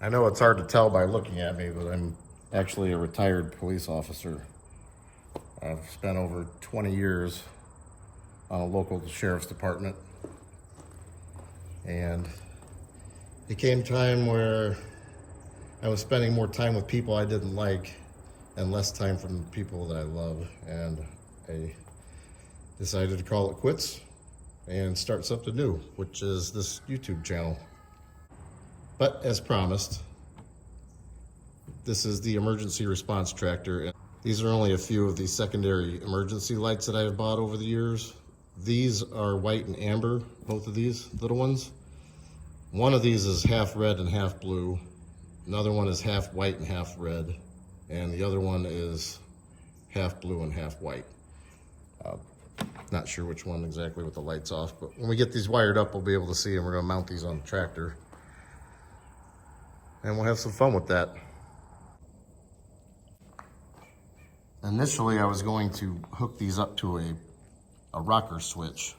I know it's hard to tell by looking at me, but I'm actually a retired police officer. I've spent over 20 years on a local sheriff's department. And it came time where I was spending more time with people I didn't like and less time from the people that I love. And I decided to call it quits and start something new, which is this YouTube channel. But as promised, this is the emergency response tractor. These are only a few of the secondary emergency lights that I have bought over the years. These are white and amber, both of these little ones. One of these is half red and half blue. Another one is half white and half red. And the other one is half blue and half white. Not sure which one exactly with the lights off, but when we get these wired up, we'll be able to see them. We're gonna mount these on the tractor. And we'll have some fun with that. Initially, I was going to hook these up to a rocker switch.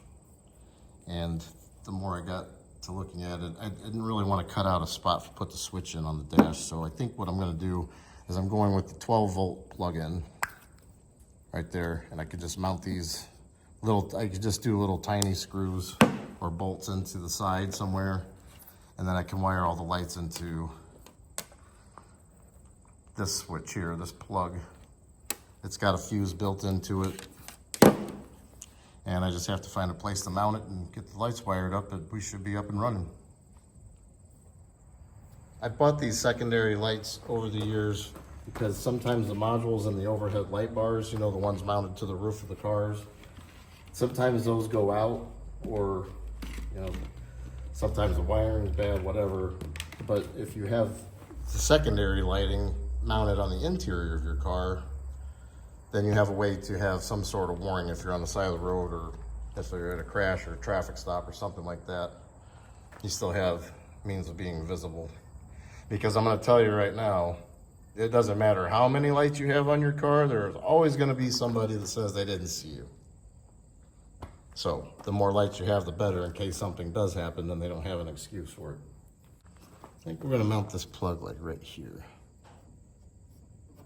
And the more I got to looking at it, I didn't really want to cut out a spot to put the switch in on the dash. So I think what I'm gonna do is I'm going with the 12-volt plug-in right there. And I could just mount these I could just do little tiny screws or bolts into the side somewhere. And then I can wire all the lights into this switch here, this plug. It's got a fuse built into it. And I just have to find a place to mount it and get the lights wired up, and we should be up and running. I bought these secondary lights over the years because sometimes the modules and the overhead light bars, you know, the ones mounted to the roof of the cars, sometimes those go out, or, you know, sometimes the wiring is bad, whatever. But if you have the secondary lighting mounted on the interior of your car, then you have a way to have some sort of warning if you're on the side of the road, or if you're at a crash or a traffic stop or something like that. You still have means of being visible. Because I'm gonna tell you right now, it doesn't matter how many lights you have on your car, there's always gonna be somebody that says they didn't see you. So the more lights you have, the better, in case something does happen, then they don't have an excuse for it. I think we're gonna mount this plug like right here.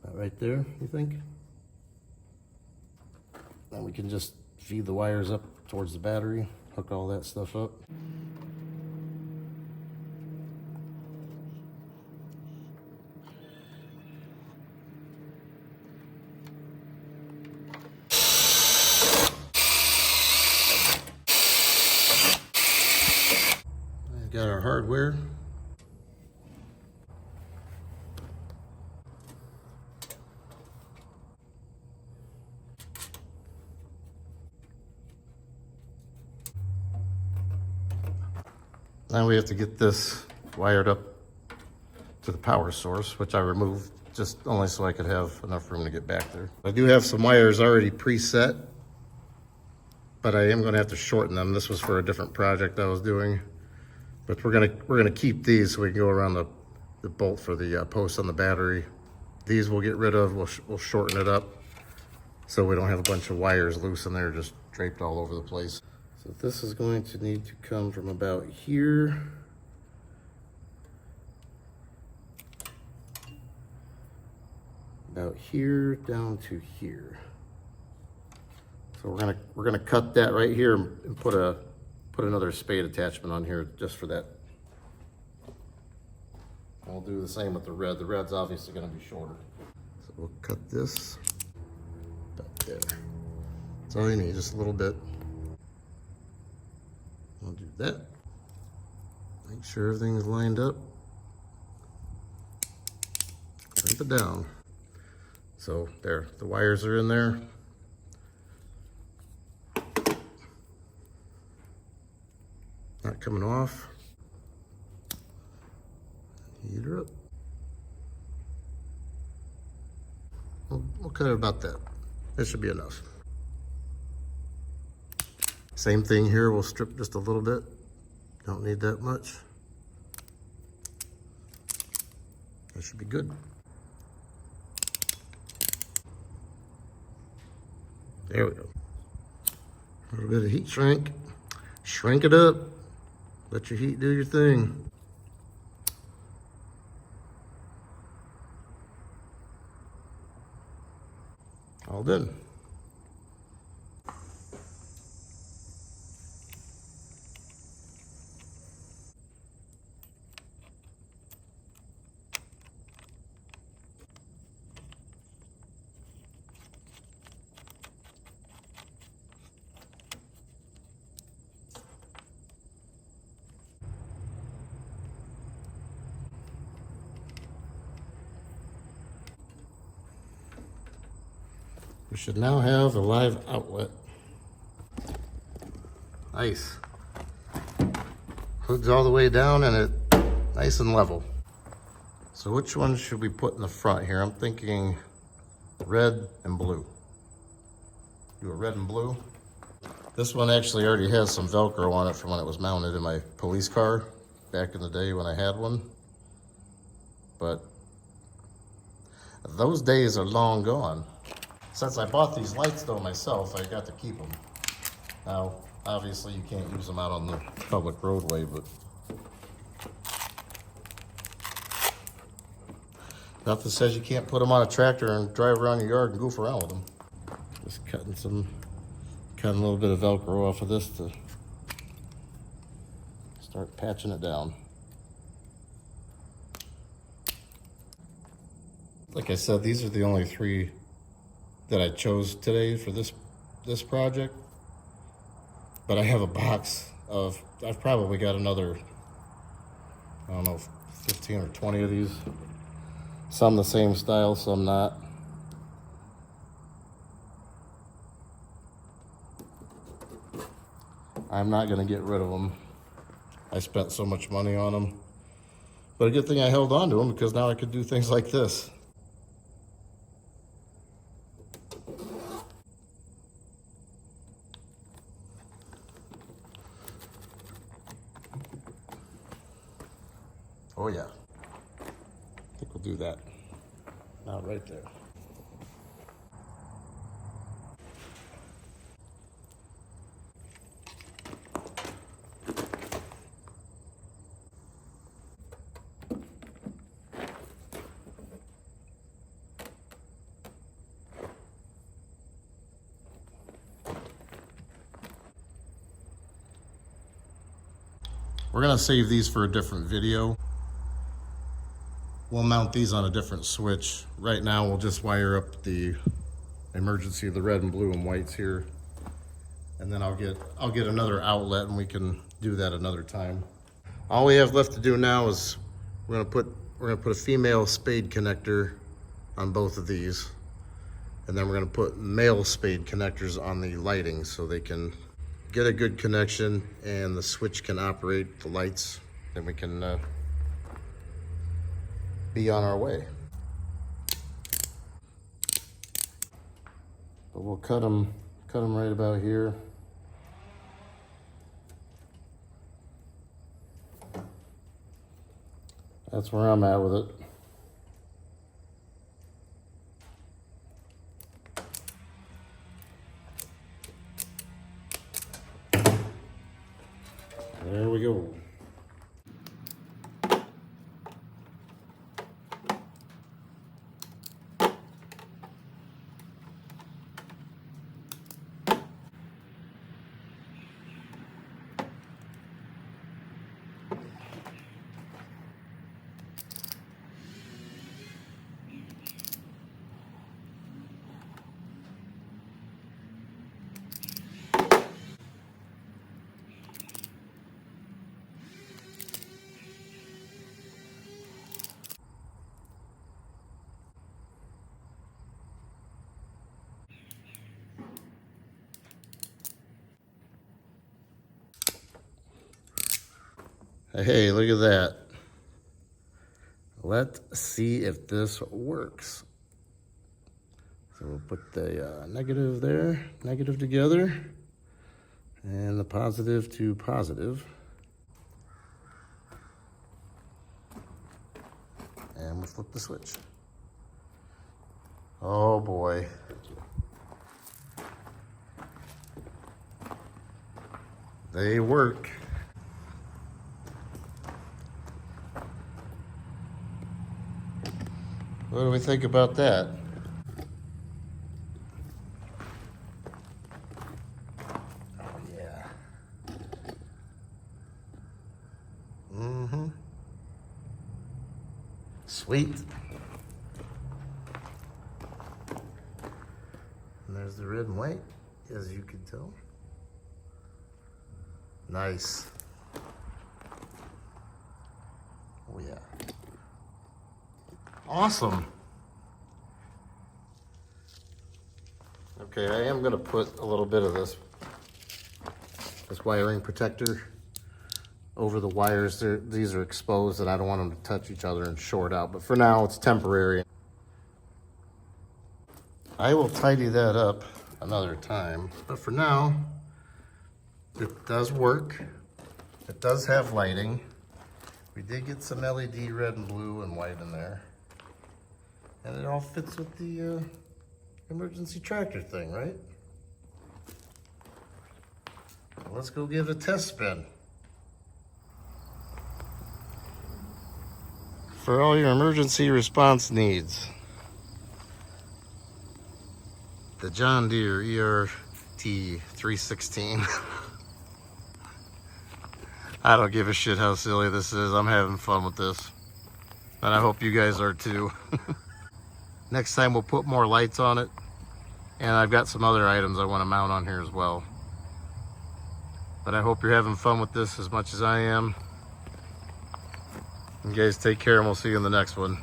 About right there, you think? Then we can just feed the wires up towards the battery, hook all that stuff up. Got our hardware. Now we have to get this wired up to the power source, which I removed just only so I could have enough room to get back there. I do have some wires already preset, but I am gonna have to shorten them. This was for a different project I was doing. But we're gonna keep these so we can go around the bolt for the post on the battery. These we'll get rid of. We'll shorten it up so we don't have a bunch of wires loose in there just draped all over the place. So this is going to need to come from about here down to here. So we're gonna cut that right here and put another spade attachment on here just for that. I'll do the same with the red. The red's obviously gonna be shorter. So we'll cut this about there. That's all you need, just a little bit. I'll do that. Make sure everything's lined up. Clamp it down. So there, the wires are in there. Not coming off. Heat her up. We'll cut it about that. That should be enough. Same thing here, we'll strip just a little bit. Don't need that much. That should be good. There we go. A little bit of heat shrink. Shrink it up. Let your heat do your thing. all done. We should now have a live outlet. Nice. Hood's all the way down and it nice and level. So which one should we put in the front here? I'm thinking red and blue. Do a red and blue. This one actually already has some Velcro on it from when it was mounted in my police car back in the day when I had one. But those days are long gone. Since I bought these lights though myself, I got to keep them. Now, obviously you can't use them out on the public roadway, but nothing says you can't put them on a tractor and drive around your yard and goof around with them. Just cutting a little bit of Velcro off of this to start patching it down. Like I said, these are the only 3 that I chose today for this project. But I have a box of, I've probably got another, I don't know, 15 or 20 of these. Some the same style, some not. I'm not gonna get rid of them. I spent so much money on them. But a good thing I held on to them because now I could do things like this. Oh yeah, I think we'll do that. Now right there. We're gonna save these for a different video. We'll mount these on a different switch. Right now, we'll just wire up the emergency of the red and blue and whites here. And then I'll get another outlet and we can do that another time. All we have left to do now is we're gonna put a female spade connector on both of these. And then we're gonna put male spade connectors on the lighting so they can get a good connection and the switch can operate the lights. Then we can be on our way. But we'll cut them right about here. That's where I'm at with it. There we go. Hey, look at that. Let's see if this works. So we'll put the negative there, negative together, and the positive to positive. And we'll flip the switch. Oh boy. They work. What do we think about that? Sweet. And there's the red and white, as you can tell. Nice. Oh yeah. Awesome. Okay, I am gonna put a little bit of this wiring protector over the wires. These are exposed and I don't want them to touch each other and short out, but for now it's temporary. I will tidy that up another time, but for now, it does work. It does have lighting. We did get some LED red and blue and white in there. And it all fits with the emergency tractor thing, right? Let's go give it a test spin. For all your emergency response needs, the John Deere ERT 316. I don't give a shit how silly this is. I'm having fun with this. And I hope you guys are too. Next time we'll put more lights on it. And I've got some other items I want to mount on here as well. But I hope you're having fun with this as much as I am. You guys take care and we'll see you in the next one.